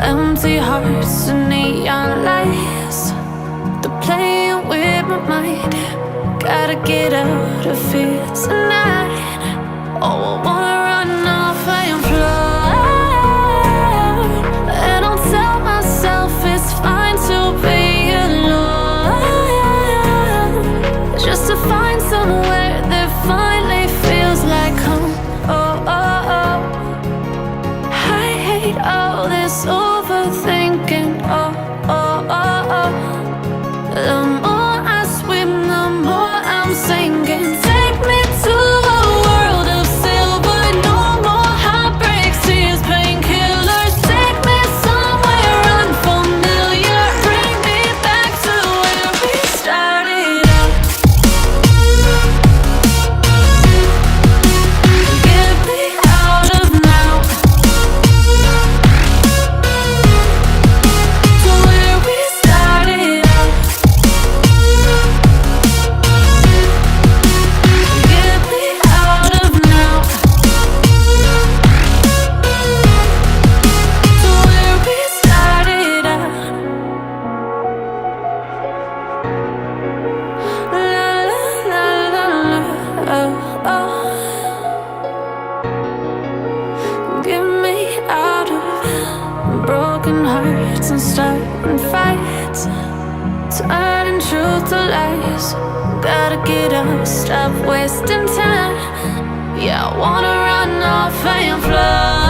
Empty hearts and neon lights, they're playing with my mind. Gotta get out of here tonight. Oh, I wanna run off and fly, and I'll tell myself it's fine to be alone, just to find somewhere that finally feels like home. Oh, oh, oh. I hate all this overthinking. Oh, oh, oh, oh. The more I swim, the more I'm sinking. Take me to a world of silver. No more heartbreaks, tears, painkillers. Take me somewhere unfamiliar. Bring me back to where we started out. Get me out of now, to where we started out. Get me out of now, to where we started out. La la la la la, oh, oh. Get me out of broken hearts and starting fights, turning truth to lies. Gotta get up, stop wasting time. Yeah, I wanna run off and fly.